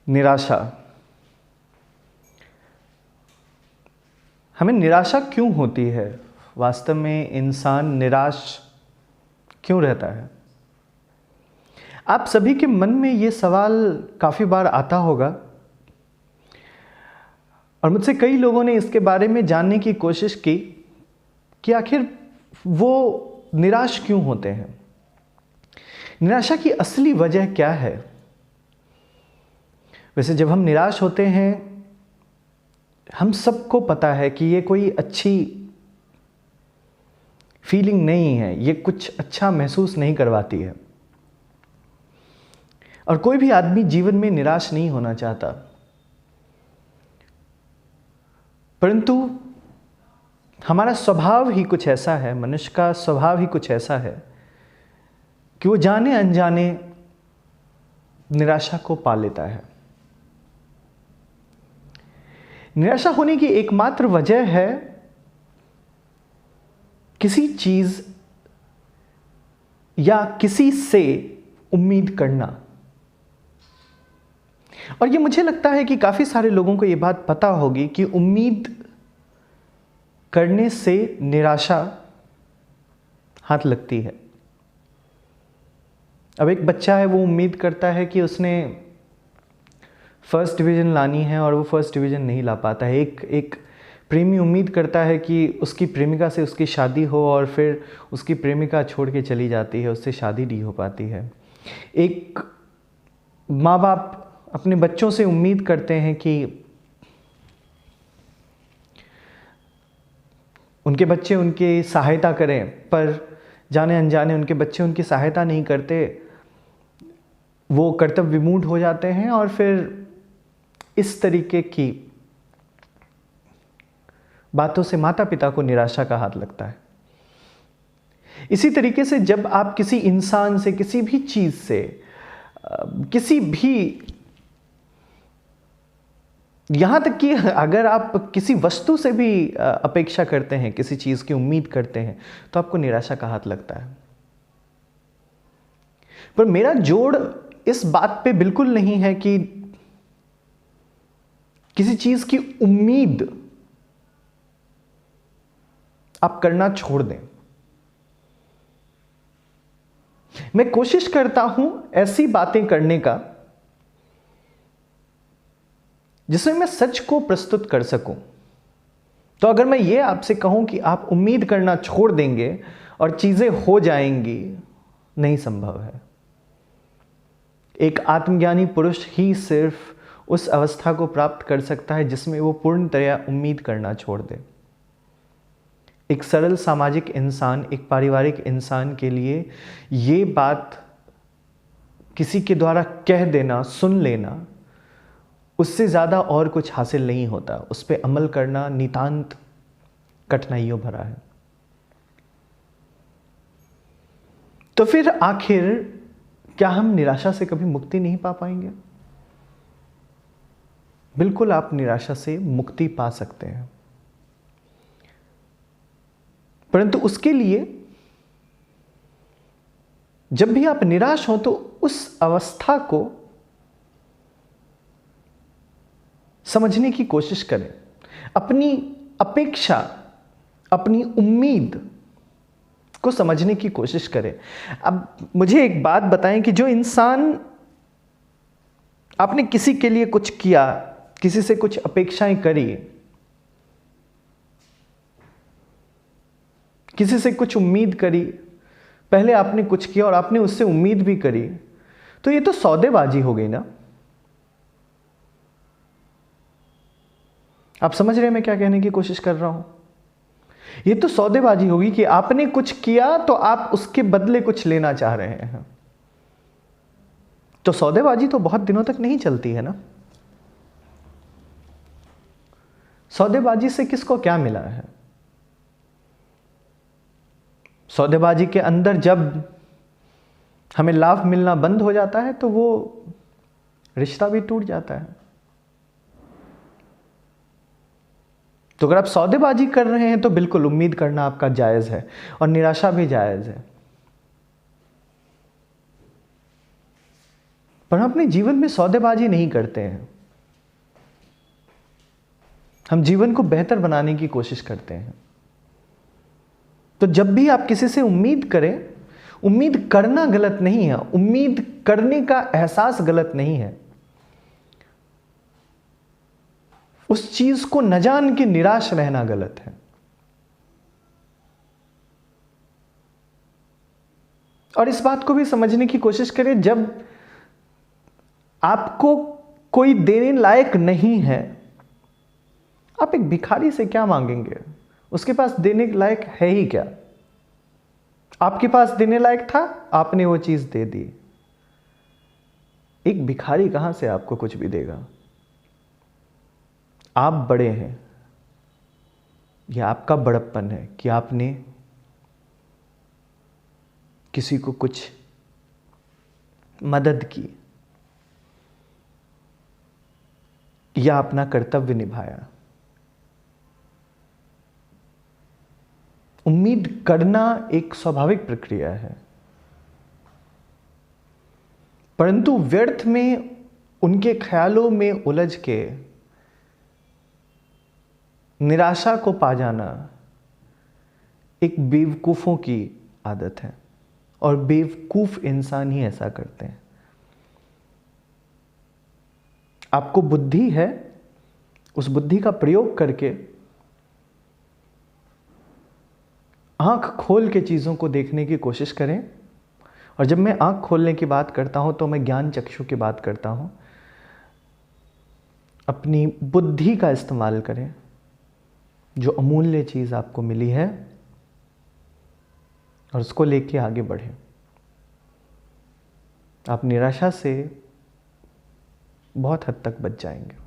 निराशा। हमें निराशा क्यों होती है? वास्तव में इंसान निराश क्यों रहता है? आप सभी के मन में ये सवाल काफ़ी बार आता होगा और मुझसे कई लोगों ने इसके बारे में जानने की कोशिश की कि आखिर वो निराश क्यों होते हैं। निराशा की असली वजह क्या है? वैसे जब हम निराश होते हैं, हम सबको पता है कि ये कोई अच्छी फीलिंग नहीं है, ये कुछ अच्छा महसूस नहीं करवाती है और कोई भी आदमी जीवन में निराश नहीं होना चाहता। परंतु हमारा स्वभाव ही कुछ ऐसा है, मनुष्य का स्वभाव ही कुछ ऐसा है कि वो जाने अनजाने निराशा को पा लेता है। निराशा होने की एकमात्र वजह है किसी चीज या किसी से उम्मीद करना। और ये मुझे लगता है कि काफी सारे लोगों को ये बात पता होगी कि उम्मीद करने से निराशा हाथ लगती है। अब एक बच्चा है, वो उम्मीद करता है कि उसने फर्स्ट डिवीज़न लानी है और वो फर्स्ट डिवीज़न नहीं ला पाता है। एक प्रेमी उम्मीद करता है कि उसकी प्रेमिका से उसकी शादी हो और फिर उसकी प्रेमिका छोड़ के चली जाती है, उससे शादी नहीं हो पाती है। एक माँ बाप अपने बच्चों से उम्मीद करते हैं कि उनके बच्चे उनकी सहायता करें, पर जाने अनजाने उनके बच्चे उनकी सहायता नहीं करते, वो कर्तव्य विमूढ़ हो जाते हैं और फिर इस तरीके की बातों से माता पिता को निराशा का हाथ लगता है। इसी तरीके से जब आप किसी इंसान से, किसी भी चीज से, किसी भी, यहां तक कि अगर आप किसी वस्तु से भी अपेक्षा करते हैं, किसी चीज की उम्मीद करते हैं, तो आपको निराशा का हाथ लगता है। पर मेरा जोड़ इस बात पे बिल्कुल नहीं है कि किसी चीज की उम्मीद आप करना छोड़ दें। मैं कोशिश करता हूं ऐसी बातें करने का जिसमें मैं सच को प्रस्तुत कर सकूं। तो अगर मैं ये आपसे कहूं कि आप उम्मीद करना छोड़ देंगे और चीजें हो जाएंगी, नहीं संभव है। एक आत्मज्ञानी पुरुष ही सिर्फ उस अवस्था को प्राप्त कर सकता है जिसमें वो पूर्णतया उम्मीद करना छोड़ दे। एक सरल सामाजिक इंसान, एक पारिवारिक इंसान के लिए ये बात किसी के द्वारा कह देना, सुन लेना, उससे ज़्यादा और कुछ हासिल नहीं होता। उस पर अमल करना नितांत कठिनाइयों भरा है। तो फिर आखिर क्या हम निराशा से कभी मुक्ति नहीं पा पाएंगे? बिल्कुल, आप निराशा से मुक्ति पा सकते हैं, परंतु उसके लिए जब भी आप निराश हो तो उस अवस्था को समझने की कोशिश करें। अपनी अपेक्षा, अपनी उम्मीद को समझने की कोशिश करें। अब मुझे एक बात बताएं कि जो इंसान, आपने किसी के लिए कुछ किया, किसी से कुछ अपेक्षाएं करी, किसी से कुछ उम्मीद करी, पहले आपने कुछ किया और आपने उससे उम्मीद भी करी, तो ये तो सौदेबाजी हो गई ना। आप समझ रहे हैं मैं क्या कहने की कोशिश कर रहा हूं? ये तो सौदेबाजी होगी कि आपने कुछ किया तो आप उसके बदले कुछ लेना चाह रहे हैं। तो सौदेबाजी तो बहुत दिनों तक नहीं चलती है ना। सौदेबाजी से किसको क्या मिला है? सौदेबाजी के अंदर जब हमें लाभ मिलना बंद हो जाता है तो वो रिश्ता भी टूट जाता है। तो अगर आप सौदेबाजी कर रहे हैं तो बिल्कुल उम्मीद करना आपका जायज है और निराशा भी जायज है। पर हम अपने जीवन में सौदेबाजी नहीं करते हैं। हम जीवन को बेहतर बनाने की कोशिश करते हैं। तो जब भी आप किसी से उम्मीद करें, उम्मीद करना गलत नहीं है, उम्मीद करने का एहसास गलत नहीं है। उस चीज को न जान के निराश रहना गलत है। और इस बात को भी समझने की कोशिश करें, जब आपको कोई देने लायक नहीं है, आप एक भिखारी से क्या मांगेंगे? उसके पास देने लायक है ही क्या? आपके पास देने लायक था, आपने वो चीज दे दी। एक भिखारी कहां से आपको कुछ भी देगा? आप बड़े हैं, यह आपका बड़प्पन है कि आपने किसी को कुछ मदद की या अपना कर्तव्य निभाया। उम्मीद करना एक स्वाभाविक प्रक्रिया है, परंतु व्यर्थ में उनके ख्यालों में उलझ के निराशा को पा जाना एक बेवकूफों की आदत है, और बेवकूफ इंसान ही ऐसा करते हैं। आपको बुद्धि है, उस बुद्धि का प्रयोग करके आंख खोल के चीज़ों को देखने की कोशिश करें। और जब मैं आंख खोलने की बात करता हूं तो मैं ज्ञान चक्षु की बात करता हूं। अपनी बुद्धि का इस्तेमाल करें, जो अमूल्य चीज़ आपको मिली है, और उसको लेके आगे बढ़ें। आप निराशा से बहुत हद तक बच जाएंगे।